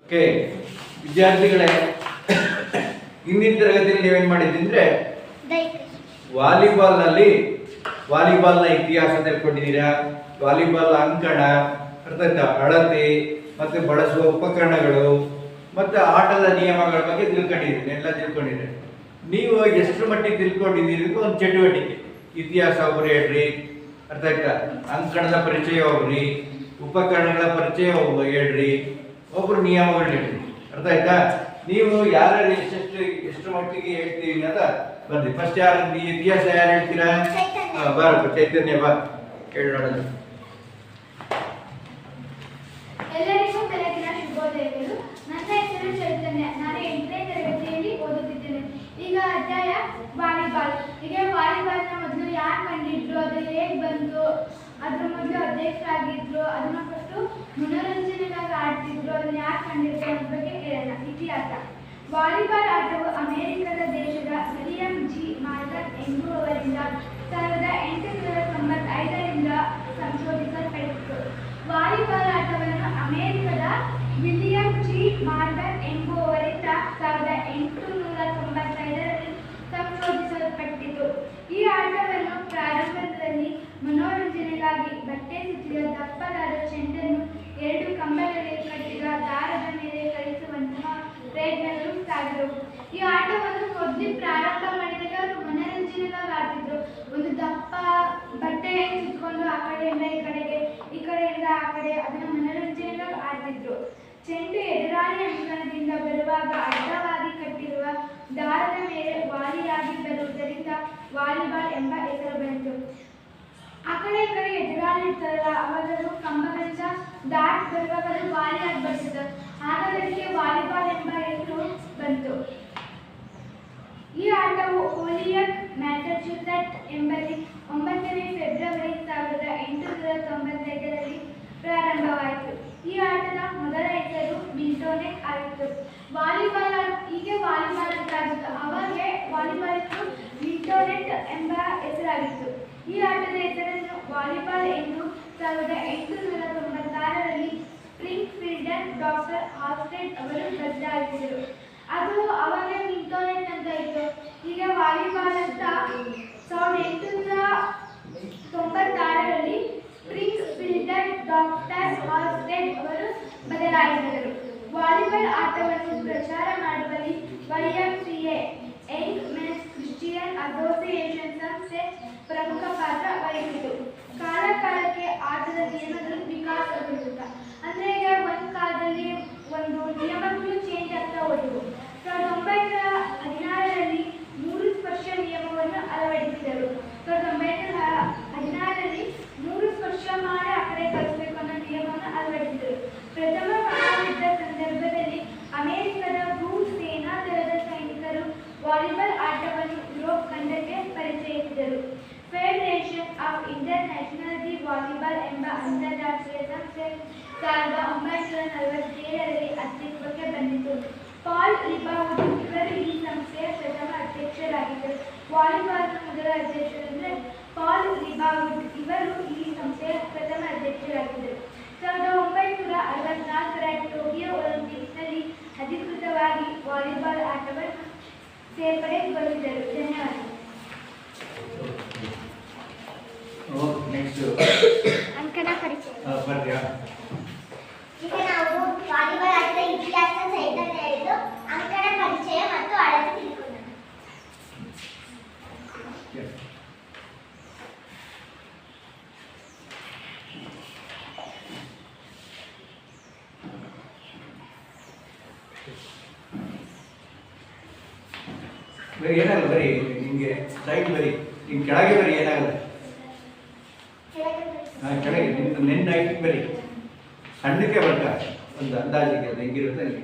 Okay ವಿದ್ಯಾರ್ಥಿಗಳೇ, ಹಿಂದಿನ ತರಗತಿಯಲ್ಲಿ ನೀವೇನ್ ಮಾಡಿದ್ರಿ ಅಂದ್ರೆ ವಾಲಿಬಾಲ್ನ ಇತಿಹಾಸ ತಿಳ್ಕೊಂಡಿದ್ದೀರಾ. ವಾಲಿಬಾಲ್ ಅಂಕಣ, ಅರ್ಥ ಆಯ್ತಾ, ಅಳತೆ ಮತ್ತೆ ಬಳಸುವ ಉಪಕರಣಗಳು ಮತ್ತೆ ಆಟದ ನಿಯಮಗಳ ಬಗ್ಗೆ ತಿಳ್ಕೊಂಡಿದ್ದೀನಿ, ಎಲ್ಲ ತಿಳ್ಕೊಂಡಿದ್ದೀರಿ. ನೀವು ಎಷ್ಟು ಮಟ್ಟಿಗೆ ತಿಳ್ಕೊಂಡಿದ್ದೀರಿ ಒಂದು ಚಟುವಟಿಕೆ, ಇತಿಹಾಸ ಒಬ್ಬರು ಹೇಳ್ರಿ, ಅರ್ಥ ಆಯ್ತಾ, ಅಂಕಣದ ಪರಿಚಯ ಒಬ್ರಿ, ಉಪಕರಣಗಳ ಪರಿಚಯ ಹೇಳ್ರಿ, ಒಬ್ರು ನಿಯಮಗಳು ಹೇಳ್ರಿ, ಅರ್ಥ ಆಯ್ತಾ. ನೀವು ಯಾರು ಎಷ್ಟು ಮಟ್ಟಿಗೆ ಹೇಳ್ತೀವಿ ಅಂತ ಬಂದ್ರಿ. ಫಸ್ಟ್ ಯಾರು ಇತಿಹಾಸ ಯಾರು ಹೇಳ್ತೀರಾ? ಬರಪ್ಪ ಚೈತನ್ಯ, ಬಾ ಹೇಳಿ ನೋಡೋದು. ಎಲ್ಲರಿಗೂ ಬೆಳಗಿನ ಶುಭೋದಯಗಳು. ನನ್ನ ಹೆಸರು ಚೈತನ್ಯ. ನಾನು 8ನೇ ತರಗತಿಯಲ್ಲಿ ಓದುತ್ತಿದ್ದೇನೆ. ಈಗ ಅಧ್ಯಾಯ ವಾಲಿಬಾಲ್. ಈಗ ವಾಲಿಬಾಲ್ನ ಮೊದಲು ಯಾರು ಕಂಡಿದ್ರು, ಅದು ಹೇಗೆ ಬಂತು, ಅದ್ರ ಮೊದಲು ಅಧ್ಯಕ್ಷರಾಗಿದ್ರು, ಅದನ್ನ ಫಸ್ಟು ಮನೋರಂಜನೆಗಾಗಿ ಆಡ್ತಿದ್ರು, ಅದನ್ನ ಯಾರು ಕಂಡಿದ್ರು ಅದ್ರ ಬಗ್ಗೆ ಹೇಳೋಣ. ಇತಿಹಾಸ. ವಾಲಿಬಾಲ್ ಆಟವು ಅಮೆರಿಕದ ದೇಶದ ವಿಲಿಯಂ ಜಿ ಮಾರ್ಗನ್ ಎಂಬುವವರಿಂದ 1895ರಿಂದ ಸಂಶೋಧಿಸಲ್ಪಟ್ಟಿತು. ವಾಲಿಬಾಲ್ ಆಟವನ್ನು ಅಮೆರಿಕದ ವಿಲಿಯಂ ಜಿ ಮಾರ್ಗನ್ ಎಂಬುವವರಿಂದ 1895ರಲ್ಲಿ ಸಂಶೋಧಿಸಲ್ಪಟ್ಟಿತು. ಈ ಆಟವನ್ನು ಪ್ರಾರಂಭದಲ್ಲಿ ಮನೋರಂಜನೆಗಾಗಿ ಬಟ್ಟೆ ಸುತ್ತಿದ ದಪ್ಪದಾದ ಚೆಂಡನ್ನು 2 ಕಂಬಗಳಿಗೆ ಕಟ್ಟಿದ ದಾರದ ಮೇಲೆ ಕಳಿಸುವಂತಹ ಪ್ರಯತ್ನಗಳು ಸಾಗಿದವು. ಈ ಆಟವನ್ನು ಮೊದಲು ಪ್ರಾರಂಭ ಮಾಡಿದಾಗ ಅವರು ಮನೋರಂಜನೆಗಾಗಿ ಆಡ್ತಿದ್ರು. ಒಂದು ದಪ್ಪ ಬಟ್ಟೆ ಸುತ್ತಕೊಂಡು ಆ ಕಡೆಯಿಂದ ಈ ಕಡೆಗೆ, ಈ ಕಡೆಯಿಂದ ಆ ಕಡೆ, ಅದನ್ನ ಮನೋರಂಜನೆಗಾಗಿ ಆಡ್ತಿದ್ರು. ಚೆಂಡು ಎದುರಾಳಿ ಅಂಕಣದಿಂದ ಬರುವಾಗ ಅಡ್ಡವಾಗಿ ಕಟ್ಟಿರುವ ದಾರದ ಮೇಲೆ ವಾಲಿಯಾಗಿ ಬರುವುದರಿಂದ ವಾಲಿಬಾಲ್ ಎಂಬ ಹೆಸರು ಬಂತು. ಆ ಕಡೆ ಈ ಕಡೆ ಎದುರಾಳಿ ಇರ್ತಾರಲ್ಲ, ಅವಾಗಲೂ ಕಂಬಗಳಿಂದ ದಾಟ್ ಬರುವಾಗ ವಾಲಿಯಾಗಿ ಬರ್ತದೆ, ಹಾಗಾಗಿ ವಾಲಿಬಾಲ್ ಎಂಬ ಹೆಸರು ಬಂತು. ಈ ಆಟವು ಹೋಲಿಯಕ್, ಮ್ಯಾಸಚ್ಯೂಸೆಟ್ ಎಂಬಲ್ಲಿ 9ನೇ ಫೆಬ್ರವರಿ 1895ರಲ್ಲಿ ಪ್ರಾರಂಭವಾಯಿತು. ಈ ಆಟದ ಮೊದಲ ಹೆಸರು ಮಿಲ್ಟೋನೆಟ್ ಆಗಿತ್ತು. ವಾಲಿಬಾಲ್ ಹೀಗೆ ವಾಲಿಬಾಲ್ ಅಂತ ಆಗಿತ್ತು. ಅವಾಗೆ ವಾಲಿಬಾಲ್ ಮಿಲ್ಟೋನೆಟ್ ಎಂಬ ಹೆಸರಾಗಿತ್ತು. ಈ ಆಟದ ಹೆಸರನ್ನು ವಾಲಿಬಾಲ್ ಎಂದು 1896ರಲ್ಲಿ ಸ್ಪ್ರಿಂಗ್ ಫೀಲ್ಡರ್ ಡಾಕ್ಟರ್ ಹಾಲ್ಸ್ಟೆಡ್ ಅವರು ಬದಲಾಯಿಸಿದರು. ಅದು ಅವಾಗ ಮಿಲ್ಟೋನೆಟ್ ಅಂತ ಇತ್ತು. ಈಗ ವಾಲಿಬಾಲ್ ಅಂತ 1896ರಲ್ಲಿ ಸ್ಪ್ರಿಂಗ್ ಫೀಲ್ಡರ್ ಡಾಕ್ಟರ್ ಹಾಲ್ಸ್ಟೆಡ್ ಅವರು ಬದಲಾಯಿಸಿದರು. ವಾಲಿಬಾಲ್ ಆಟವನ್ನು ಪ್ರಚಾರ ಮಾಡುವಲ್ಲಿ YMCA Young men's Christian association ಸಂಸ್ಥೆ ಪ್ರಮುಖ ಪಾತ್ರ ವಹಿಸಿತು. ಕಾಲಕಾಲಕ್ಕೆ ಆಟದ ನಿಯಮಗಳು ವಿಕಾಸಗೊಳ್ಳುತ್ತ, ಅಂದರೆ ಈಗ ಒಂದು ಕಾಲದಲ್ಲಿ ಒಂದು ನಿಯಮಗಳು ಚೇಂಜ್ ಆಗ್ತಾ ಹೋದವು. 1916ರಲ್ಲಿ 3 ಸ್ಪರ್ಶ ನಿಯಮವನ್ನು ಅಳವಡಿಸಿದರು. 1916ರಲ್ಲಿ 3 ಸ್ಪರ್ಶ ಮಾಡಿ ಆ ಕಡೆ ಕಳಿಸಬೇಕು ಅನ್ನೋ ನಿಯಮವನ್ನು ಅಳವಡಿಸಿದರು. ಪ್ರಥಮ ಮಹಾಯುದ್ಧ ಸಂದರ್ಭದಲ್ಲಿ ಅಮೆರಿಕದ ಭೂ ಸೇನಾ ದಳದ ಸೈನಿಕರು ವಾಲಿಬಾಲ್ ಆಟವನ್ನು ಯುರೋಪ್ ಖಂಡಕ್ಕೆ ಪರಿಚಯಿಸಿದರು. ಫೆಡರೇಷನ್ ಆಫ್ ಇಂಟರ್ನ್ಯಾಷನಲ್ ವಾಲಿಬಾಲ್ ಎಂಬ ಅಂತಾರಾಷ್ಟ್ರೀಯ ಸಂಸ್ಥೆ 1947ರಲ್ಲಿ ಅಸ್ತಿತ್ವಕ್ಕೆ ಬಂದಿತು. ಪಾಲ್ ಲಿಬಾವುಡ್ ಇವರು ಈ ಸಂಸ್ಥೆಯ ಪ್ರಥಮ ಅಧ್ಯಕ್ಷರಾಗಿದ್ದರು. ವಾಲಿಬಾಲ್ನ ಮೊದಲ ಅಧ್ಯಕ್ಷರೆಂದರೆ ಪಾಲ್ ಲಿಬಾವುಡ್, ಇವರು ಈ ಸಂಸ್ಥೆಯ ಪ್ರಥಮ ಅಧ್ಯಕ್ಷರಾಗಿದ್ದರು. 1964ರ ಟೋಕಿಯೋ ಒಲಿಂಪಿಕ್ಸ್ನಲ್ಲಿ ಅಧಿಕೃತವಾಗಿ ವಾಲಿಬಾಲ್ ಆಟವನ್ನು ಸೇರ್ಪಡೆಗೊಳಿಸಿದರು. ಧನ್ಯವಾದಗಳು. ಅಂಕಣ ಪರಿಚಯ. ಈಗ ನಾವು ವಾಲಿಬಾಲ್ ಆಟದ ಇತಿಹಾಸ ಸಹಿತ ಹೇಳಿದ್ದು ಅಂಕಣ ಪರಿಚಯ ಮತ್ತು ಅಳತೆ ತಿಳ್ಕೊಳ್ಳೋಣ. ಏನಾಗಲ್ಲ, ಬರೀ ನಿಮಗೆ ಸೈಡ್ ಬರೀ, ನಿಮ್ ಕೆಳಗೆ ಬರೀ, ಏನಾಗಲ್ಲ ಕೆಳಗೆ ನಿಮ್ದು ನೆನ್ನೆ ಹಾಕಿ ಬರೀ, ಸಣ್ಣಕ್ಕೆ ಬರ್ತಾರೆ ಒಂದು ಅಂದಾಜಿಗೆ ಅದು ಹೆಂಗಿರುತ್ತೆ ಅಲ್ಲಿ.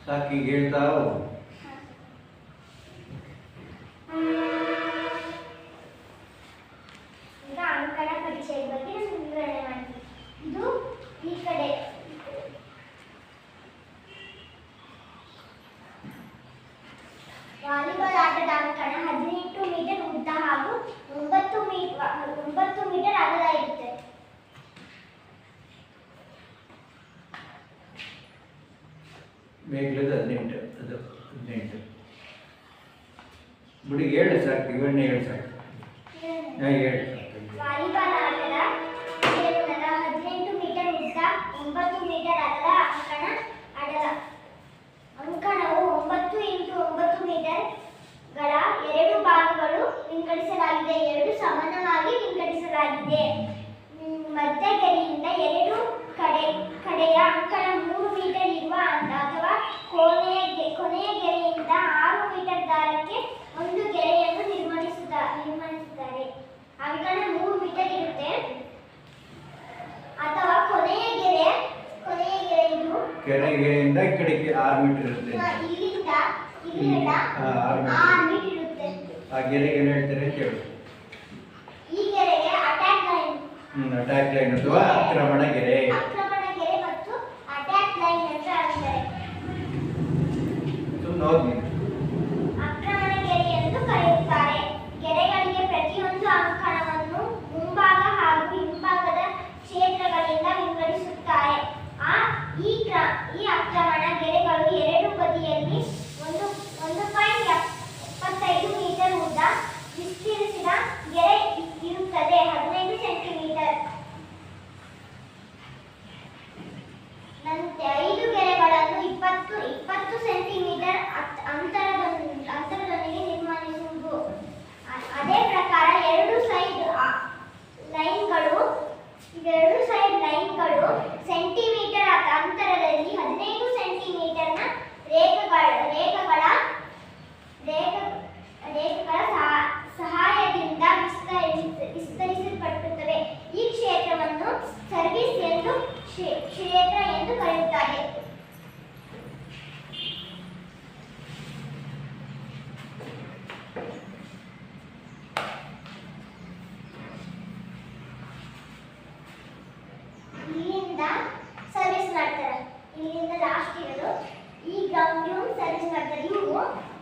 ಸಾಕಿ ಹೇಳ್ತಾ ಹೋಗು. ಈಗ ಅಂಕಣ ಪರಿಚಯದ ಬಗ್ಗೆ ನಾನು ವಿವರಣೆ ಮಾಡ್ತೀನಿ. ಇದು ಈ ಕಡೆ ವಾಲಿಬಾಲ್ ಆಟದ ಅಂಕಣ 18 ಮೀಟರ್ ಉದ್ದ ಹಾಗೂ 9 ಮೀಟರ್ ಅಗಲ ಇರುತ್ತೆ. ಮೇಘಲದ 18 ಅದು 18 ಬಿಡಿ ಹೇಳಿ ಸಾಕು ವಿವರಣೆ ಹೇಳಿ ಸಾಕು. ಹೇಳಿ ವಾಲಿಬಾಲ್ ಆಟದ ಕೇವಲ 18 ಮೀಟರ್ ಉದ್ದ 9 ಮೀಟರ್ ಅಗಲ ಅಂಕಣವು 9 × 9 ಮೀಟರ್ಗಳ 2 ಭಾಗಗಳು ವಿಂಗಡಿಸಲಾಗಿದೆ. 2 ಸಮಾನವಾಗಿ ವಿಂಗಡಿಸಲಾಗಿದೆ. ಮಧ್ಯಗೆರೆಯಿಂದ 2 ಕಡೆಯ ಅಂಕಣ 3 ಮೀಟರ್ ಇರುವ ಅಥವಾ ಕೊನೆಯ ಗೆರೆಯಿಂದ 6 ಮೀಟರ್ ದಾರಕ್ಕೆ ಒಂದು ಗೆರೆಯನ್ನು ನಿರ್ಮಿಸುತ್ತಾರೆ. ಅಂಕಣ 3 ಮೀಟರ್ ಇರುತ್ತೆ ಅಥವಾ ಕೊನೆಯ ಗೆರೆ ಇದು ಕೆರೆಗೆರೆಯಿಂದ ಈ ಕಡೆಗೆ 6 ಮೀಟರ್ ಇರುತ್ತೆ. ಇಲ್ಲಿಂದ 6 ಮೀಟರ್ ಇರುತ್ತೆ. ಆ ಗೆರೆಗೆ ಏನು ಹೇಳ್ತಾರೆ ಅಂತ ಹೇಳಿ. ಈ ಗೆರೆಗೆ ಅಟ್ಯಾಕ್ ಲೈನ್ ಅಥವಾ ಆಕ್ರಮಣ ಗೆರೆ ಮತ್ತು ಅಟ್ಯಾಕ್ ಲೈನ್ ಅಂತ ಅಂತಾರೆ. ನೋಡಿ ಆಕ್ರಮಣ ಗೆರೆ ಎಂದು ಕರೆಯುತ್ತಾರೆ. ಗೆರೆಗಳಿಗೆ ಪ್ರತಿಯೊಂದು ಅಂಕಣವನ್ನು ಮುಂಭಾಗ ಹಾಗೂ ಹಿಂಭಾಗದ ಕ್ಷೇತ್ರಗಳಿಂದ ವಿಂಗಡಿಸುತ್ತಾರೆ. ಈ ಆಕ್ರಮಣ ಗೆರೆಗಳು 2 ಬದಿಯಲ್ಲಿ 1.75 ಮೀಟರ್ ಉದ್ದ ವಿಸ್ತರಿಸಿದ ಗೆರೆ ಇರುತ್ತದೆ. 15 ಸೆಂಟಿಮೀಟರ್. ನಂತರ 5 ಗೆರೆಗಳನ್ನು 20 ಸೆಂಟಿಮೀಟರ್ ಅಂತರದೊಂದಿಗೆ ನಿರ್ಮಿಸುವುದು. ಅದೇ ಪ್ರಕಾರ 2 ಸೈಡ್ ಲೈನ್ಗಳು ಸೆಂಟಿಮೀಟರ್ ಅಂತರದಲ್ಲಿ 15 ಸೆಂಟಿಮೀಟರ್ನ ರೇಖೆಗಳ ಸಹಾಯದಿಂದ ವಿಸ್ತರಿಸಲ್ಪಡುತ್ತವೆ. ಈ ಕ್ಷೇತ್ರವನ್ನು ಕ್ಷೇತ್ರ ಎಂದು ಕರೆಯುತ್ತಾರೆ. ಇಲ್ಲಿಂದ ಸರ್ವಿಸ್ ಮಾಡ್ತಾರೆ. ಇಲ್ಲಿಂದ ಲಾಸ್ಟ್ ಇರೋದು ಈ ಗ್ರೌಂಡ್ ಸರ್ವಿಸ್ ಮಾಡ್ತಾರೆ. ಇವು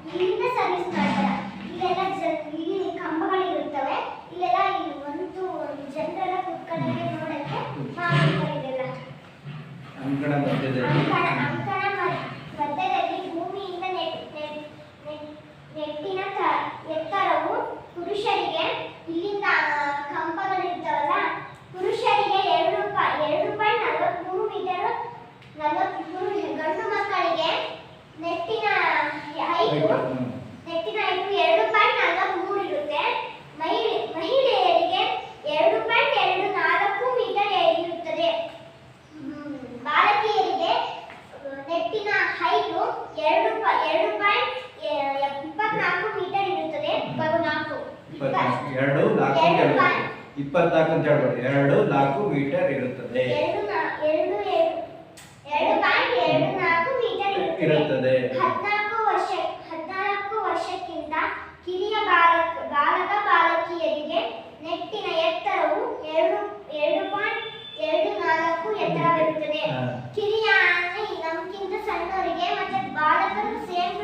ಇಲ್ಲಿಂದ ಸರ್ವಿಸ್ ಮಾಡ್ತಾರೆ. ಇಲ್ಲೆಲ್ಲ ಇಲ್ಲಿ ಕಂಬಗಳಿರುತ್ತವೆ. ಇಲ್ಲೆಲ್ಲ ಒಂದು ಜನರೆಲ್ಲ ಕುತ್ಕೊಳ್ಳೋಕೆ ನೋಡಕ್ಕೆ ಮಾಡಿದ್ದಾರೆ. ಅಂಕಣ ಮಧ್ಯದಲ್ಲಿ ಭೂಮಿಯಿಂದ ನೆಟ್ಟಿನ ಎತ್ತರವು ಪುರುಷರಿಗೆ ಇಲ್ಲಿಂದ ಕಂಬಗಳಿರ್ತಾವಲ್ಲ, ಪುರುಷರಿಗೆ 2.43 ಮೀಟರ್, 43 ಗಂಡು ಮಕ್ಕಳಿಗೆ ನೆಟ್ಟಿನ ಹೈಟು 2.43 ಇರುತ್ತೆ. ಮಹಿಳೆಯರಿಗೆ 2.24 ಮೀಟರ್ ಇರುತ್ತದೆ. ಬಾಲಕಿಯರಿಗೆ ನೆಟ್ಟಿನ ಹೈಟು 2.24 ಮೀಟರ್ ಇರುತ್ತದೆ. 24 ಅಂತ ಹೇಳ್ಬೋದು. 2.4 ಮೀಟರ್ ಇರುತ್ತದೆ. 2.24 ಮೀಟರ್ ಇರುತ್ತದೆ. 14 ವರ್ಷಕ್ಕಿಂತ ಕಿರಿಯ ಬಾಲಕಿಯರಿಗೆ ನೆಟ್ಟಿನ ಎತ್ತರವು 2.24 ಎತ್ತರವಿರುತ್ತದೆ. ಕಿರಿಯ ಅಂದ್ರೆ ನಮ್ಗಿಂತ ಸಣ್ಣವರಿಗೆ ಮತ್ತೆ ಬಾಲಕರು ಸೇಮ್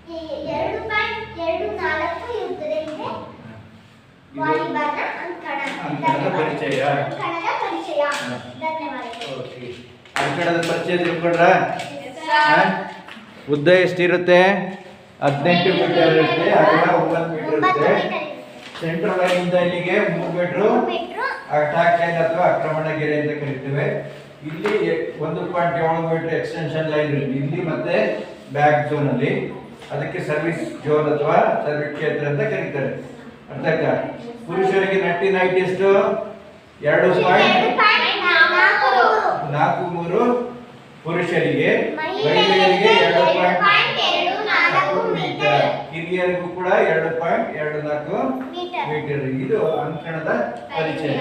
2.24 ಇರುತ್ತದೆ. ಇದೆ ವಾಲಿಬಾಲ್ನ ಅಂಕಣದ ಪರಿಚಯ. ಧನ್ಯವಾದಗಳು. ಅಂಕಣದ ಪರಿಚಯ ತಿಳ್ಕೊಂಡ್ರ? ಉದ್ದ ಎಷ್ಟಿರುತ್ತೆ? 18 ಮೀಟರ್ ಇರುತ್ತೆ. ಅಗಲ 9 ಮೀಟರ್ ಇರುತ್ತೆ. ಸೆಂಟ್ರಲ್ ಲೈನ್ ಇಂದ ಇಲ್ಲಿಗೆ 3 ಮೀಟರ್ ಅಟ್ಯಾಕ್ ಲೈನ್ ಅಥವಾ ಆಕ್ರಮಣ ಗೆರೆ ಅಂತ ಕರಿತೇವೆ. ಇಲ್ಲಿ 1.7 ಮೀಟರ್ ಎಕ್ಸ್ಟೆನ್ಷನ್ ಲೈನ್ ಇಲ್ಲಿ ಮತ್ತೆ ಬ್ಯಾಕ್ ಝೋನ್ ಅಲ್ಲಿ, ಅದಕ್ಕೆ ಸರ್ವಿಸ್ ಝೋನ್ ಅಥವಾ ಸರ್ವಿಸ್ ಕ್ಷೇತ್ರ ಅಂತ ಕರೀತಾರೆ. ಅರ್ಥ ಆಯ್ತಾ? ಪುರುಷರಿಗೆ ನಟ್ಟಿನ ಹೈಟ್ ಎಷ್ಟು? 2.43 ಪುರುಷರಿಗೆ, ಮಹಿಳೆಯರಿಗೆ 2.24 ಮೀಟರ್, ಕಿರಿಯರಿಗೂ ಕೂಡ 2.24 ಮೀಟರ್. ಇದು ಅಂಕಣದ ಪರಿಚಯ.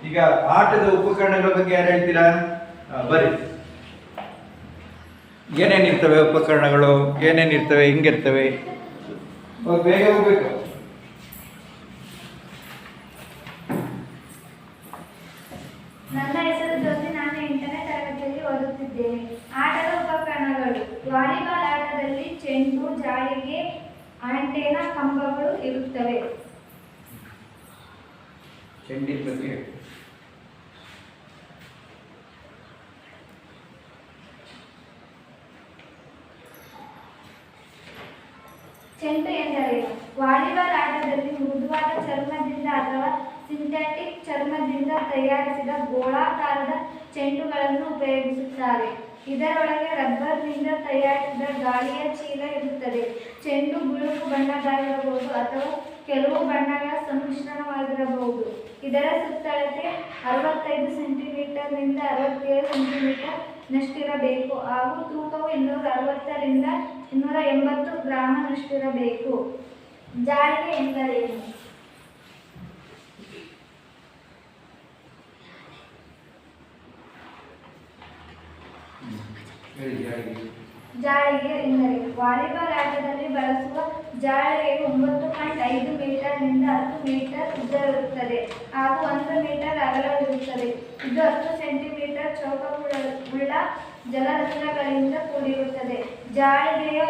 ಈಗ ಆಟದ ಉಪಕರಣಗಳ ಬಗ್ಗೆ ಯಾರು ಹೇಳ್ತೀರಾ? ಬರೀ ಏನೇನಿರ್ತವೆ ಉಪಕರಣಗಳು, ಏನೇನಿರ್ತವೆ, ಹಿಂಗಿರ್ತವೆ, ಬೇಗ ಹೋಗ್ಬೇಕು. ನನ್ನ ಹೆಸರು ಜ್ಯೋತಿ, ನಾನು 8ನೇ ತರಗತಿಯಲ್ಲಿ ಓದುತ್ತಿದ್ದೇನೆ. ಆಟದ ಉಪಕರಣಗಳು: ವಾಲಿಬಾಲ್ ಆಟದಲ್ಲಿ ಚೆಂಡು, ಜಾಳಿಗೆ, ಆಂಟೆನಾ, ಕಂಬಗಳು ಇರುತ್ತವೆ. ಚೆಂಡಿನ ಬಗ್ಗೆ ಚೆಂಡು ಎಂದರೇನು? ವಾಲಿಬಾಲ್ ಆಟದಲ್ಲಿ ಮೃದುವಾದ ಚರ್ಮದಿಂದ ಅಥವಾ ಸಿಂಥೆಟಿಕ್ ಚರ್ಮದಿಂದ ತಯಾರಿಸಿದ ಗೋಳಾಕಾರದ ಚೆಂಡುಗಳನ್ನು ಉಪಯೋಗಿಸುತ್ತಾರೆ. ಇದರೊಳಗೆ ರಬ್ಬರ್ನಿಂದ ತಯಾರಿಸಿದ ಗಾಳಿಯ ಚೀಲ ಇರುತ್ತದೆ. ಚೆಂಡು ಬಿಳುಪು ಬಣ್ಣದ್ದಾಗಿರಬಹುದು ಅಥವಾ ಕೆಲವು ಬಣ್ಣಗಳ ಸಮ್ಮಿಶ್ರಣವಾಗಿರಬಹುದು. ಇದರ ಸುತ್ತಳತೆ 65 ಸೆಂಟಿಮೀಟರ್ನಿಂದ 67 ಸೆಂಟಿಮೀಟರ್ ನಷ್ಟಿರಬೇಕು ಹಾಗೂ ತೂಕವು 260 ರಿಂದ 280 ಗ್ರಾಂನಷ್ಟಿರಬೇಕು. ಜಾಳಿಗೆ ಎಂದರೇನು? ಜಾಳಿಗೆ ಎಂದರೆ ವಾಲಿಬಾಲ್ ಆಟದಲ್ಲಿ ಬಳಸುವ ಜಾಳಿಗೆಯು 9.5 ಮೀಟರ್ನಿಂದ 10 ಮೀಟರ್ ಉದ್ದವಿರುತ್ತದೆ ಹಾಗೂ 1 ಮೀಟರ್ ಅಗಲವಿರುತ್ತದೆ. ಇದು 10 ಸೆಂಟಿಮೀಟರ್ ಚೌಕವುಳ್ಳ ಜಲರಂಧ್ರಗಳಿಂದ ಕೂಡಿರುತ್ತದೆ. ಜಾಳಿಗೆಯ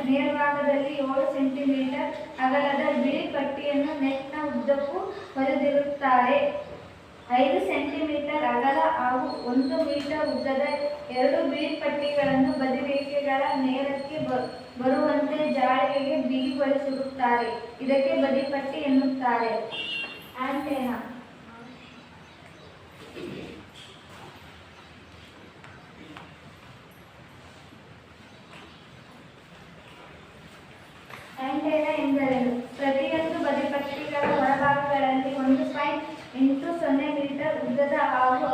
ಮೇಲ್ಭಾಗದಲ್ಲಿ 7 ಸೆಂಟಿಮೀಟರ್ ಅಗಲದ ಬಿಳಿ ಪಟ್ಟಿಯನ್ನು ನೆಟ್ನ ಉದ್ದಕ್ಕೂ ಹೊಲಿದಿರುತ್ತಾರೆ. 5 ಸೆಂಟಿಮೀಟರ್ ಅಗಲ ಹಾಗೂ 1 ಮೀಟರ್ ಉದ್ದದ 2 ಬಿಳಿ ಪಟ್ಟಿಗಳನ್ನು ಬದಿರೇಖೆಗಳ ನೇರಕ್ಕೆ ಬರುವಂತೆ ಜಾಳಿಗೆಗೆ ಬಿಗಿಗೊಳಿಸಿರುತ್ತಾರೆ. ಇದಕ್ಕೆ ಬದಿಪಟ್ಟಿ ಎನ್ನುತ್ತಾರೆ. ಆಂಟೆನಾ: ಆಂಟೆನಾ ಎಂದರೇನು? ಪ್ರತಿಯೊಂದು ಬದಿಪಟ್ಟಿಗಳ ಹೊರಭಾಗಗಳಲ್ಲಿ 1.80 ಮೀಟರ್ ಉದ್ದದ ಹಾಗೂ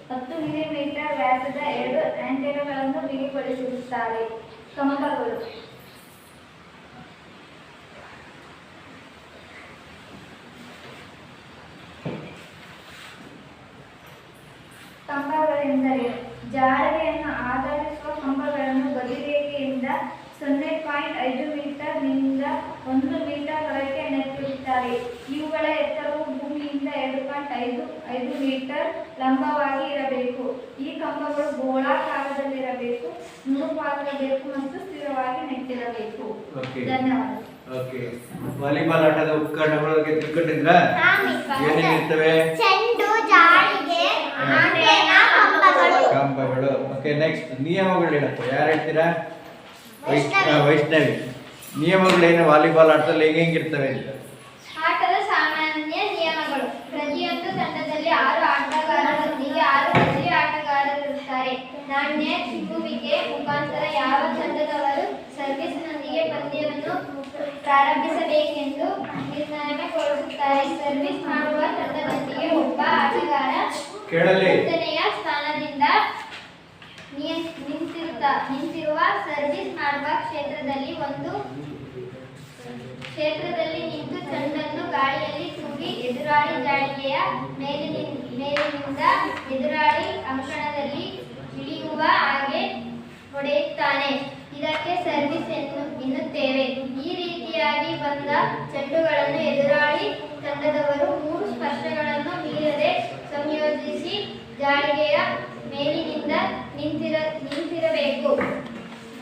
10 ಮಿಲಿಮೀಟರ್ ವ್ಯಾಸದ 2 ಆಂಟೆನಾಗಳನ್ನು ಬಿಗಿಗೊಳಿಸಿರುತ್ತಾರೆ. ಕಂಬಗಳು: ಕಂಬಗಳೆಂದರೆ ಜಾಳಿಗೆಯನ್ನು ಆಧರಿಸುವ ಕಂಬಗಳನ್ನು ಬದಿರೇಖೆಯಿಂದ 0.5 ಮೀಟರ್ ನಿಂದ 1 ಮೀಟರ್ ವರೆಗೆ ನೆಟ್ಟಿರುತ್ತಾರೆ. ಇವುಗಳ ಎತ್ತರವು ಭೂಮಿಯಿಂದ 2.5 ಮೀಟರ್ ಲಂಬವಾಗಿ ಇರಬೇಕು. ಈ ಕಂಬಗಳು ಗೋಳಾಕಾರದಲ್ಲಿರಬೇಕು, ನುಣುಪಾಗಿರಬೇಕು ಮತ್ತು ಸ್ಥಿರವಾಗಿ ನೆಟ್ಟಿರಬೇಕು. ಧನ್ಯವಾದ. ಓಕೆ, ವಾಲಿಬಾಲ್ ಆಟದ ಉಪಕರಣಗಳ ಬಗ್ಗೆ ತಿಳ್ಕೊಂಡಿದ್ರಾ? ಏನೇನಿರ್ತವೆ? ಚೆಂಡು, ಜಾಳಿಗೆ, ಆಂಟೆನಾ, ಕಂಬಗಳು. ಓಕೆ, ನೆಕ್ಸ್ಟ್ ನಿಯಮಗಳು ಹೇಳಪ್ಪ. ಯಾರು ಹೇಳ್ತೀರಾ? ವೈಷ್ಣವಿ. ನಿಯಮಗಳೇನು ವಾಲಿಬಾಲ್ ಆಟದಲ್ಲಿ ಹೆಂಗಿರ್ತವೆ ಅಂತ? ಆಟದ ಸಾಮಾನ್ಯ ನಿಯಮಗಳು: ಪ್ರತಿಯೊಂದು ತಂಡದಲ್ಲಿ 6 ಆಟಗಾರರೊಂದಿಗೆ 6 ಬದಲಿ ಆಟಗಾರರಿರುತ್ತಾರೆ. ನಾಣ್ಯ ಸಿಗುವಿಕೆ ಮುಖಾಂತರ ಯಾವ ತಂಡದವರು ಸರ್ವಿಸ್ನೊಂದಿಗೆ ಪಂದ್ಯವನ್ನು ಪ್ರಾರಂಭಿಸಬೇಕೆಂದು ನಿರ್ಣಯಗೊಳಿಸುತ್ತಾರೆ. ಸರ್ವಿಸ್ ಮಾಡುವ ತಂಡದೊಂದಿಗೆ ಒಬ್ಬ ಆಟಗಾರ ಮೊದಲನೆಯ ಸ್ಥಾನದಿಂದ ನಿಂತಿರುವ ಸರ್ವಿಸ್ ಮಾಡುವ ಕ್ಷೇತ್ರದಲ್ಲಿ ನಿಂತು ಚೆಂಡನ್ನು ಗಾಳಿಯಲ್ಲಿ ತೂಗಿ ಎದುರಾಳಿ ಜಾಳಿಗೆಯ ಮೇಲಿನಿಂದ ಎದುರಾಳಿ ಅಂಕಣದಲ್ಲಿ ಇಳಿಯುವ ಹಾಗೆ ಹೊಡೆಯುತ್ತಾನೆ. ಇದಕ್ಕೆ ಸರ್ವಿಸ್ ಎನ್ನುತ್ತೇವೆ. ಈ ರೀತಿಯಾಗಿ ಬಂದ ಚೆಂಡುಗಳನ್ನು ಎದುರಾಳಿ ತಂಡದವರು 3 ಸ್ಪರ್ಶಗಳನ್ನು ಮೀರದೆ ಸಂಯೋಜಿಸಿ ಜಾಳಿಗೆಯ ಮೇಲಿನಿಂದ ನಿಂತಿರಬೇಕು.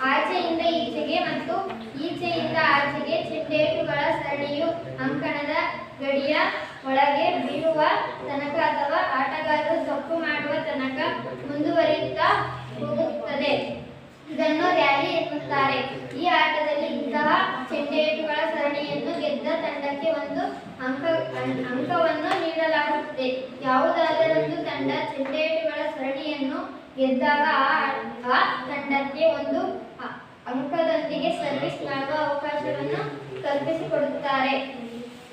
ಆಚೆಯಿಂದ ಈಚೆಗೆ ಮತ್ತು ಈಚೆಯಿಂದ ಆಚೆಗೆ ಚೆಂಡೇಟುಗಳ ಸರಣಿಯು ಅಂಕಣದ ಗಡಿಯ ಒಳಗೆ ಬೀಳುವ ತನಕ ಅಥವಾ ಆಟಗಾರರು ತಪ್ಪು ಮಾಡುವ ತನಕ ಮುಂದುವರಿಯುತ್ತಾ ಹೋಗುತ್ತದೆ. ಇದನ್ನು ರ್ಯಾಲಿ ಎನ್ನುತ್ತಾರೆ. ಈ ಆಟದಲ್ಲಿ ಇಂತಹ ಚೆಂಡೇಟುಗಳ ಸರಣಿಯನ್ನು ಗೆದ್ದ ತಂಡಕ್ಕೆ 1 ಅಂಕವನ್ನು ನೀಡಲಾಗುತ್ತದೆ. ಯಾವುದಾದರೊಂದು ತಂಡ ಚೆಂಡೇಟುಗಳ ಸರಣಿಯನ್ನು ಗೆದ್ದಾಗ ಆ ತಂಡಕ್ಕೆ ಒಂದು ಅಂಕದೊಂದಿಗೆ ಸರ್ವಿಸ್ ಮಾಡುವ ಅವಕಾಶವನ್ನು ಕಲ್ಪಿಸಿಕೊಡುತ್ತಾರೆ.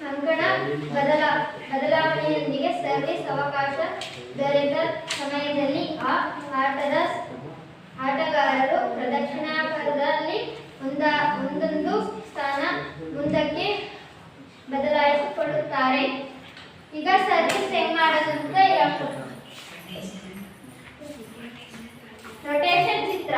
ಅಂಕಣ ಬದಲಾವಣೆಯೊಂದಿಗೆ ಸರ್ವಿಸ್ ಅವಕಾಶ ದೊರೆತ ಸಮಯದಲ್ಲಿ ಆ ಆಟಗಾರರು ಪ್ರದಕ್ಷಿಣಾಕಾರದಲ್ಲಿ ಒಂದೊಂದು ಸ್ಥಾನ ಮುಂದಕ್ಕೆ ಬದಲಾಯಿಸಿಕೊಳ್ಳುತ್ತಾರೆ. ಈಗ ಸರ್ವಿಸ್ ಹೆಂಗ್ ಮಾಡೋದು ಅಂತ ಹೇಳ್ಕೊಡ್ತೀನಿ. ರೊಟೇಷನ್ ಚಿತ್ರ.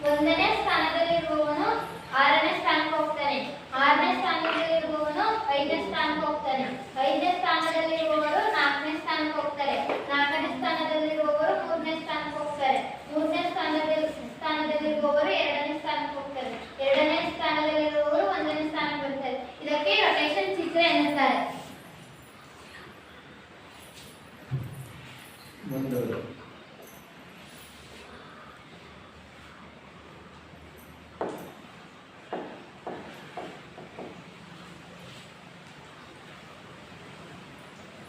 ಒಂದನೇ ಸ್ಥಾನದಲ್ಲಿರುವವನು 6ನೇ ಸ್ಥಾನಕ್ಕೆ ಹೋಗ್ತಾನೆ. 6ನೇ ಸ್ಥಾನದಲ್ಲಿರುವವನು 5ನೇ ಸ್ಥಾನಕ್ಕೆ ಹೋಗ್ತಾನೆ. 5ನೇ ಸ್ಥಾನದಲ್ಲಿರುವವರು 4ನೇ ಸ್ಥಾನಕ್ಕೆ ಹೋಗ್ತಾರೆ. 4ನೇ ಸ್ಥಾನದಲ್ಲಿರುವವರು 3ನೇ ಸ್ಥಾನಕ್ಕೆ ಹೋಗ್ತಾರೆ. 3ನೇ ಸ್ಥಾನದಲ್ಲಿರುವವರು 2ನೇ ಸ್ಥಾನಕ್ಕೆ ಹೋಗ್ತಾರೆ. 2ನೇ ಸ್ಥಾನದಲ್ಲಿರುವವರು 1ನೇ ಸ್ಥಾನಕ್ಕೆ ಬರ್ತಾರೆ. ಇದಕ್ಕೆ ರೊಟೇಷನ್ ಚಿತ್ರ ಎನ್ನುತ್ತಾರೆ.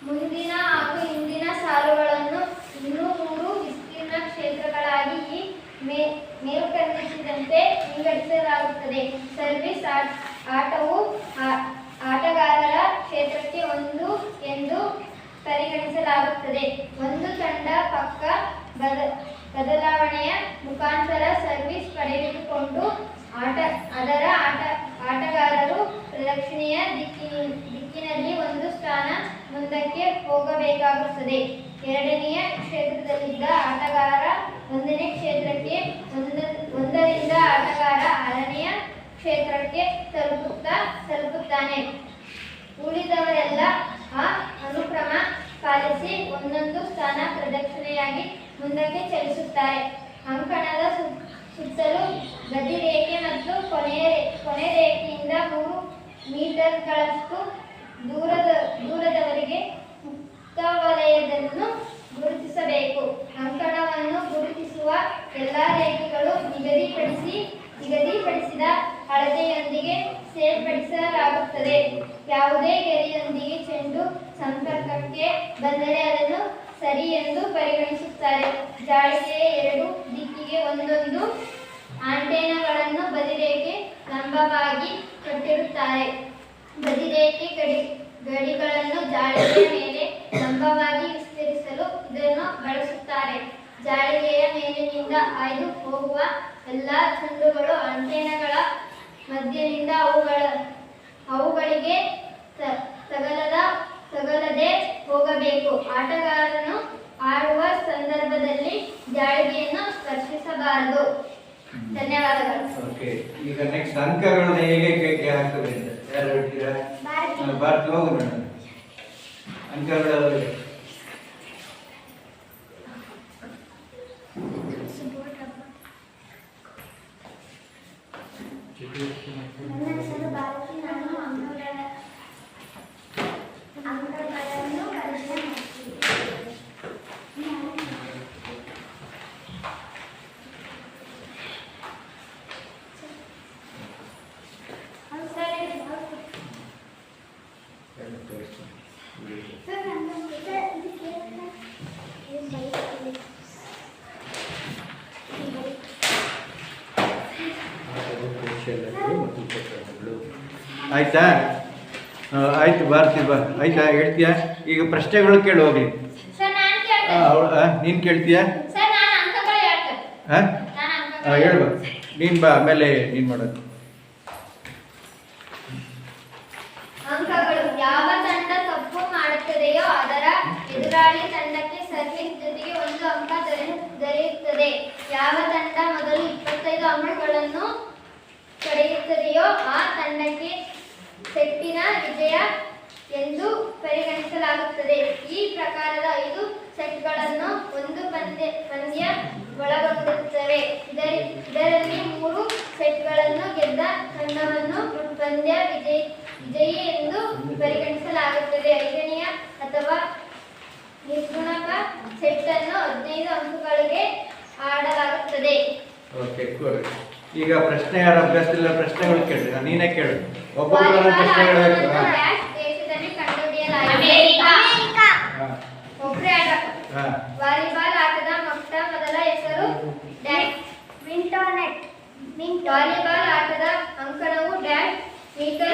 ಮುಂದಿನ ಹಾಗೂ ಹಿಂದಿನ ಸಾಲುಗಳನ್ನು ಇನ್ನೂ 3 ವಿಸ್ತೀರ್ಣ ಕ್ಷೇತ್ರಗಳಾಗಿ ಈ ಮೇಲ್ಕಂಡಿಸಿದಂತೆ ವಿಂಗಡಿಸಲಾಗುತ್ತದೆ. ಸರ್ವಿಸ್ ಆಟವು ಆಟಗಾರರ ಕ್ಷೇತ್ರಕ್ಕೆ 1 ಎಂದು ಪರಿಗಣಿಸಲಾಗುತ್ತದೆ. ಒಂದು ತಂಡ ಪಕ್ಕ ಬದಲಾವಣೆಯ ಮುಖಾಂತರ ಸರ್ವಿಸ್ ಪಡೆದುಕೊಂಡು ಅದರ ಆಟಗಾರರು ಪ್ರದಕ್ಷಿಣೆಯ ದಿಕ್ಕಿನಲ್ಲಿ ಒಂದು ಸ್ಥಾನ ಮುಂದಕ್ಕೆ ಹೋಗಬೇಕಾಗುತ್ತದೆ. ಎರಡನೆಯ ಕ್ಷೇತ್ರದಲ್ಲಿದ್ದ ಆಟಗಾರ 1ನೇ ಕ್ಷೇತ್ರಕ್ಕೆ, 1ರಿಂದ ಆಟಗಾರ 6ನೆಯ ಕ್ಷೇತ್ರಕ್ಕೆ ತಲುಪುತ್ತಾನೆ. ಉಳಿದವರೆಲ್ಲ ಆ ಅನುಕ್ರಮ ಪಾಲಿಸಿ ಒಂದೊಂದು ಸ್ಥಾನ ಪ್ರದಕ್ಷಿಣೆಯಾಗಿ ಮುಂದಕ್ಕೆ ಚಲಿಸುತ್ತಾರೆ. ಅಂಕಣದ ಸುತ್ತಲೂ ಗಡಿರೇಖೆ ಮತ್ತು ಕೊನೆ ರೇಖೆಯಿಂದ 3 ಮೀಟರ್ಗಳಷ್ಟು ದೂರದವರೆಗೆ ಮುಕ್ತವಲಯವನ್ನು ಗುರುತಿಸಬೇಕು. ಅಂಕಣವನ್ನು ಗುರುತಿಸುವ ಎಲ್ಲ ರೇಖೆಗಳು ನಿಗದಿಪಡಿಸಿದ ಅಳತೆಯೊಂದಿಗೆ ಸೇರ್ಪಡಿಸಲಾಗುತ್ತದೆ. ಯಾವುದೇ ಗೆರೆಯೊಂದಿಗೆ ಚೆಂಡು ಸಂಪರ್ಕಕ್ಕೆ ಬಂದರೆ ಅದನ್ನು ಸರಿ ಎಂದು ಪರಿಗಣಿಸುತ್ತಾರೆ. ಜಾಳಿಗೆಯ 2 ದಿಕ್ಕಿಗೆ ಒಂದೊಂದು ಆಂಟೆನಾಗಳನ್ನು ಬದಿರೇಖೆ ಲಂಬವಾಗಿ ಕಟ್ಟಿರುತ್ತಾರೆ. ಬದಿರೇಖೆ ಗಡಿಗಳನ್ನು ಜಾಳಿಗೆಯ ಮೇಲೆ ಲಂಬವಾಗಿ ವಿಸ್ತರಿಸಲು ಇದನ್ನು ಬಳಸುತ್ತಾರೆ. ಜಾಳಿಗೆಯ ಮೇಲಿನಿಂದ ಹಾಯ್ದು ಹೋಗುವ ಎಲ್ಲ ಚೆಂಡುಗಳು ಆಂಟೆನಾಗಳ ಮಧ್ಯದಿಂದ ಅವುಗಳಿಗೆ ತಗಲದೆ ಹೋಗಬೇಕು. ಆಟಗಾರನು ಆಡುವ ಸಂದರ್ಭದಲ್ಲಿ ಜಾಳಿಗೆಯನ್ನು ಸ್ಪರ್ಶಿಸಬಾರದು. ಧನ್ಯವಾದಗಳು. ಓಕೆ, ಈಗ ನೆಕ್ಸ್ಟ್ ಅಂಕಗಳನ್ನ ಹೇಗೆ ಆಗ್ತದೆ ಅಂತ ಯಾರು ಹೇಳ್ತೀರಾ? ಭಾರತಿ ಹೋಗು ಮೇಡಮ್. ಅಂಕಗಳು ನನ್ನ ಹೆಸರು ಭಾರತಿ. ನಾನು ಅಂಕಗಳನ್ನು ಪರಿಚಯ ಆಯ್ತಾ? ಆಯ್ತು ಭಾರತಿ, ಆಯ್ತಾ? ಹೇಳ್ತೀಯಾ? ಈಗ ಪ್ರಶ್ನೆಗಳು ಕೇಳಿ ಹೋಗ್ಲಿ. ನೀನು ಕೇಳ್ತೀಯಾ? ಹೇಳ್ಬಾ, ನೀನು ಬಾ, ಆಮೇಲೆ ನೀನು ಮಾಡೋದು. ಅಂಕಗಳು. ಯಾವ ತಂಡ ತಪ್ಪು ಮಾಡುತ್ತದೆಯೋ ಅದರ ಎದುರಾಳಿ ತಂಡಕ್ಕೆ ಸರ್ವಿಸ್ ಜೊತೆಗೆ 1 ಅಂಕ ದೊರೆಯುತ್ತದೆ. ಯಾವ ತಂಡ ಮೊದಲು 25 ಅಂಕಗಳನ್ನು ಪಡೆಯುತ್ತದೆಯೋ ಆ ತಂಡಕ್ಕೆ ಸೆಟ್ಟಿನ ವಿಜಯ ಎಂದು ಪರಿಗಣಿಸಲಾಗುತ್ತದೆ. ಪರಿಗಣಿಸಲಾಗುತ್ತದೆ. ಈ ಪ್ರಕಾರದ 5 ಸೆಟ್ಗಳನ್ನು ಒಂದು ಪಂದ್ಯ ಒಳಗೊಂಡಿರುತ್ತವೆ. ಇದರಲ್ಲಿ 3 ಸೆಟ್ಗಳನ್ನು ಗೆದ್ದ ತಂಡವನ್ನು ಪಂದ್ಯ ವಿಜಯಿ ಎಂದು ಪರಿಗಣಿಸಲಾಗುತ್ತದೆ. 5ನೇ ಅಥವಾ ನಿರ್ಗುಣಕ ಸೆಟ್ ಅನ್ನು 15 ಅಂಕಗಳಿಗೆ ಆಡಲಾಗುತ್ತದೆ. Okay good. ಈಗ ಪ್ರಶ್ನೆ ಯಾರು ಅಭ್ಯಾಸದಲ್ಲಿ ಪ್ರಶ್ನೆಗಳು ಕೇಳಿ, ನೀನೇ ಕೇಳು. ಒಬ್ಬೊಬ್ಬರ ಪ್ರಶ್ನೆ ಹೇಳಬೇಕು. ಡ್ಯಾಶ್ ದೇಶದಲ್ಲಿ ಕಂಡುಹಿಡಿಯಲಾಗಿದೆ. ಒಬ್ಬರೇ ಆಟ. ವಾಲಿಬಾಲ್ ಆಟದ ಮೊದಲ ಹೆಸರು ಡ್ಯಾಶ್ ಮಿಂಟೋನೆಟ್. ವಾಲಿಬಾಲ್ ಆಟದ ಅಂಕಣವು ಡ್ಯಾಶ್ ಮೀಟರ್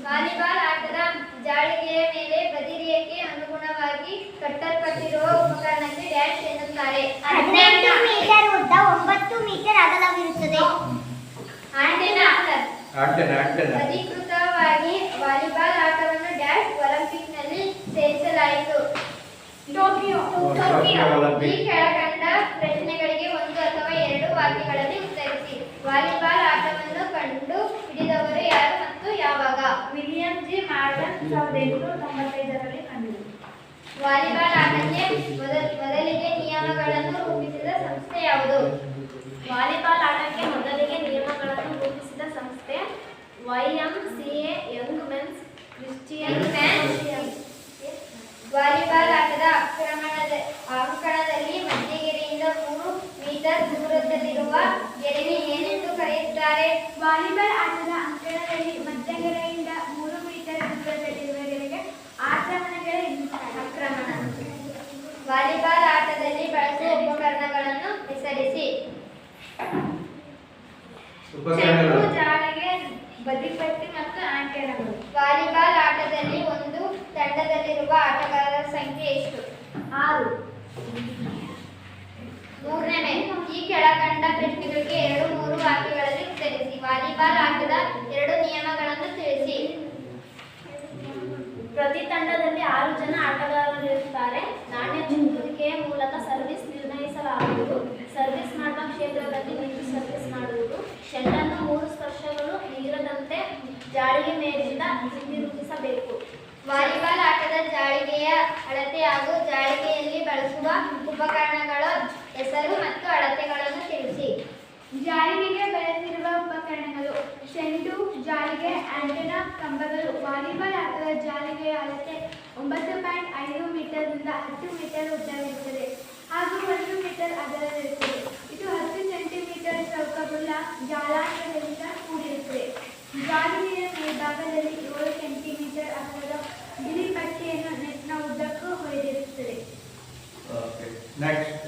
ವಾಲಿಬಾಲ್ ಆಟದ ಜಾಳಿಗೆಯ ಮೇಲೆ ಬದಿರೇಖೆ ಅನುಗುಣವಾಗಿ ಕಟ್ಟಲ್ಪಟ್ಟಿರುವ ಉಪಕರಣಕ್ಕೆ ಡ್ಯಾಶ್ ಎನ್ನುತ್ತಾರೆ. 18 ಮೀಟರ್ ಉದ್ದ 9 ಮೀಟರ್ ಅಗಲವಿರುತ್ತದೆ. ಆಂಟೆನಾ. ಆಂಟೆನಾ. ಅಧಿಕೃತವಾಗಿ ವಾಲಿಬಾಲ್ ಆಟವನ್ನು ಡ್ಯಾಶ್ ಒಲಿಂಪಿಕ್ನಲ್ಲಿ ಸೇರಿಸಲಾಯಿತು. ಟೋಕಿಯೋ. ಈ ಕೆಳಕಂಡ ಪ್ರಶ್ನೆಗಳಿಗೆ 1 ಅಥವಾ 2 ವಾಕ್ಯಗಳಲ್ಲಿ ಉತ್ತರಿಸಿ. ವಾಲಿಬಾಲ್ ಆಟವನ್ನು ಕಂಡು ಹಿಡಿದವರು ಯಾರು ಮತ್ತು ಯಾವಾಗ? ವಿಲಿಯಂ ಜಿ ಮಾರ್ಗನ್ 1895ರಲ್ಲಿ ಕಂಡುಹಿಡಿದರು. ವಾಲಿಬಾಲ್ ಆಟಕ್ಕೆ ಮೊದಲಿಗೆ ನಿಯಮಗಳನ್ನು ರೂಪಿಸಿದ ಸಂಸ್ಥೆ ಯಾವುದು? ವಾಲಿಬಾಲ್ ಆಟಕ್ಕೆ ಮೊದಲಿಗೆ ನಿಯಮಗಳನ್ನು ರೂಪಿಸಿದ ಸಂಸ್ಥೆ YMCA Young men's Christian. Volleyball ಆಟದ ಅಂಕಣದಲ್ಲಿ ಮಧ್ಯಗೆರೆಯಿಂದ 3 ಮೀಟರ್ ದೂರದಲ್ಲಿರುವ ಗೆರೆಗೆ ಏನೆಂದು ಕರೆಯುತ್ತಾರೆ? ವಾಲಿಬಾಲ್ ಆಟದ ಅಂಕಣದಲ್ಲಿ ಮಧ್ಯಗೆರೆಯಿಂದ 3 ಮೀಟರ್ ದೂರದಲ್ಲಿರುವ ಗೆರೆಗೆ ಆಕ್ರಮಣಗೆರೆ ಎನ್ನುತ್ತಾರೆ. ವಾಲಿಬಾಲ್ ಆಟದಲ್ಲಿ ಬಳಸುವ ಉಪಕರಣಗಳನ್ನು ಹೆಸರಿಸಿ. ಚೆಂಡು, ಜಾಳಿಗೆ, ಬದಿಪಟ್ಟಿ ಮತ್ತು ಆಂಟೆನಾಗಳು. ವಾಲಿಬಾಲ್ ಆಟದಲ್ಲಿ ಒಂದು ತಂಡದಲ್ಲಿರುವ ಆಟಗಾರರ ಸಂಖ್ಯೆ ಎಷ್ಟು? 6. 3ನೇ ಈ ಕೆಳಕಂಡ ಪ್ರಶ್ನೆಗಳಿಗೆ 2-3 ವಾಕ್ಯಗಳಲ್ಲಿ ಉತ್ತರಿಸಿ. ವಾಲಿಬಾಲ್ ಆಟದ 2 ನಿಯಮಗಳನ್ನು ತಿಳಿಸಿ. ಪ್ರತಿ ತಂಡದಲ್ಲಿ 6 ಜನ ಆಟಗಾರರಿರುತ್ತಾರೆ. ನಾಣ್ಯ ಚುಚ್ಚುವಿಕೆಯ ಮೂಲಕ ಸರ್ವಿಸ್ ನಿರ್ಣಯಿಸಲಾಗುವುದು. ಸರ್ವಿಸ್ ಮಾಡುವ ಕ್ಷೇತ್ರದಲ್ಲಿ ನಿಂತು ಸರ್ವಿಸ್ ಮಾಡುವುದು. ಚೆಂಡನ್ನು 3 ಸ್ಪರ್ಶಗಳು ಮೀರದಂತೆ ಜಾಳಿಗೆ ಮೇಲಿಂದ ಹಿಂದಿರುಗಿಸಬೇಕು. ವಾಲಿಬಾಲ್ ಆಟದ ಜಾಳಿಗೆಯ ಅಳತೆ ಹಾಗೂ ಜಾಳಿಗೆಯಲ್ಲಿ ಬಳಸುವ ಉಪಕರಣಗಳ ಹೆಸರು ಮತ್ತು ಅಳತೆಗಳನ್ನು ತಿಳಿಸಿ. ಜಾಳಿಗೆಗೆ ಬಳಸಿರುವ ಉಪಕರಣಗಳು: ಚೆಂಡು, ಜಾಳಿಗೆ, ಆಂಟೆನಾ, ಕಂಬಗಳು. ವಾಲಿಬಾಲ್ ಆಟದ ಜಾಳಿಗೆಯ ಅಳತೆ 9.5 ಮೀಟರ್ನಿಂದ 10 ಮೀಟರ್ ಉದ್ದವಿರುತ್ತದೆ ಹಾಗೂ 1 ಮೀಟರ್ ಅಗಲವಿರುತ್ತದೆ. ಇದು 10 ಸೆಂಟಿಮೀಟರ್ ಚೌಕವುಳ್ಳ ಜಾಲಾಂತರದಿಂದ ಕೂಡಿರುತ್ತದೆ. ಜಾಳಿಗೆಯ ಮೇಲ್ಭಾಗದಲ್ಲಿ 7 ಸೆಂಟಿಮೀಟರ್ ಅಗಲದ ಬಿಳಿ ಪಟ್ಟಿಯನ್ನು ನೆಟ್ನ ಉದ್ದಕ್ಕೂ ಹೊಡೆದಿರುತ್ತದೆ.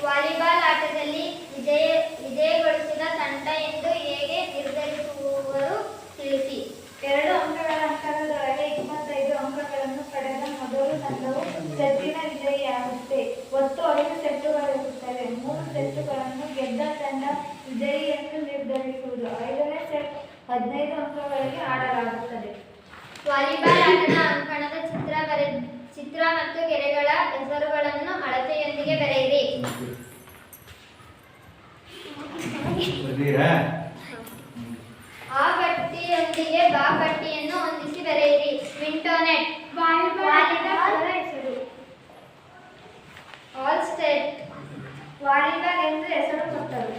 ವಾಲಿಬಾಲ್ ಆಟದಲ್ಲಿ ವಿಜಯಗೊಳಿಸಿದ ತಂಡ ಎಂದು ಹೇಗೆ ನಿರ್ಧರಿಸುವರು ತಿಳಿಸಿ. 2 ಅಂಕಗಳ ಅಂತರದೊಳಗೆ 25 ಅಂಕಗಳನ್ನು ಪಡೆದ ಮೊದಲ ತಂಡವು ಸೆಟ್ಟಿನ ವಿಜಯಿಯಾಗುತ್ತೆ. ಒಟ್ಟು 5 ಸೆಟ್ಟುಗಳಿರುತ್ತವೆ. 3 ಸೆಟ್ಟುಗಳನ್ನು ಗೆದ್ದ ತಂಡ ವಿಜಯಿ ಎಂದು ನಿರ್ಧರಿಸುವುದು. 5ನೇ ಸೆಟ್ 15 ಅಂಕಗಳಿಗೆ ಆಡಲಾಗುತ್ತದೆ. ವಾಲಿಬಾಲ್ ಆಟದ ಅಂಕಣದ ಚಿತ್ರ ಮತ್ತು ಗೆರೆಗಳ ಹೆಸರುಗಳನ್ನು ಅಳತೆಯೊಂದಿಗೆ ಬರೆಯಿರಿ. ಆ ಪಟ್ಟಿಯೊಂದಿಗೆ ಬಾ ಪಟ್ಟಿಯನ್ನು ಹೊಂದಿಸಿ ಬರೆಯಿರಿ. ಮಿಂಟೋನೆಟ್. ವಾಲಿಬಾಲ್ ಹೆಸರು ಆಲ್ ಸ್ಟೇಟ್. ವಾಲಿಬಾಲ್ ಎಂದು ಹೆಸರು ಕೊಟ್ಟರು.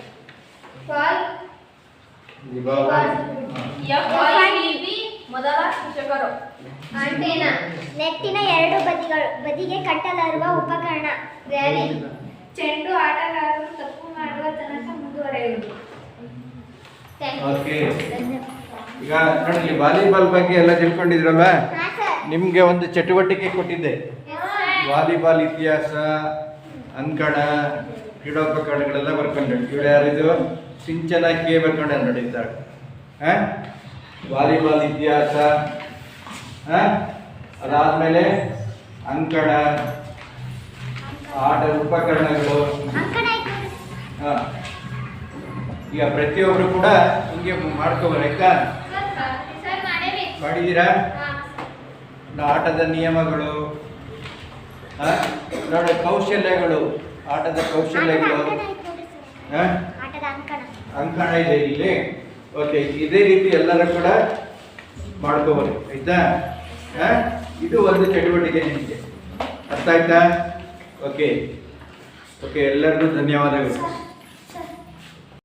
ಫಾಲ್. ಮೊದಲ ಶಿಕ್ಷಕರು. ಆಂಟೆನಾ. ನೆಟ್ಟಿನ 2 ಬದಿಗೆ ಕಟ್ಟಲಾರುವ ಉಪಕರಣ. ರ್ಯಾಲಿ. ಚೆಂಡು ಆಟಗಾರರು ತಪ್ಪು ಮಾಡುವ ತನಕ ಮುಂದುವರೆಯುವುದು. ಓಕೆ. ಈಗ ನೋಡಿ, ವಾಲಿಬಾಲ್ ಬಗ್ಗೆ ಎಲ್ಲ ತಿಳ್ಕೊಂಡಿದ್ರಲ್ಲ. ನಿಮಗೆ ಒಂದು ಚಟುವಟಿಕೆ ಕೊಟ್ಟಿದ್ದೆ. ವಾಲಿಬಾಲ್ ಇತಿಹಾಸ, ಅಂಕಣ, ಕ್ರೀಡೋಪಕರಣಗಳೆಲ್ಲ ಬರ್ಕೊಂಡೆ. ಇವಳು ಯಾರಿದು? ಸಿಂಚನ ಕೆ ಬರ್ಕೊಂಡೆ ನೋಡಿದ್ದಾಳೆ. ವಾಲಿಬಾಲ್ ಇತಿಹಾಸ, ಅದಾದಮೇಲೆ ಅಂಕಣ, ಆಟದ ಉಪಕರಣಗಳು. ಈಗ ಪ್ರತಿಯೊಬ್ಬರು ಕೂಡ ಹಿಂಗೆ ಮಾಡ್ಕೋಬೇಕಾ? ಮಾಡಿದ್ದೀರಾ? ಆಟದ ನಿಯಮಗಳು, ನೋಡಿ ಕೌಶಲ್ಯಗಳು, ಆಟದ ಕೌಶಲ್ಯಗಳು, ಅಂಕಣ ಇದೆ ಇಲ್ಲಿ. ಓಕೆ, ಇದೇ ರೀತಿ ಎಲ್ಲರೂ ಕೂಡ ಮಾಡ್ಕೋಬೋದು ಆಯ್ತಾ. ಇದು ಒಂದು ಚಟುವಟಿಕೆ ನಿಮಗೆ ಅರ್ಥ ಆಯ್ತಾ? ಓಕೆ ಓಕೆ, ಎಲ್ಲರಿಗೂ ಧನ್ಯವಾದಗಳು.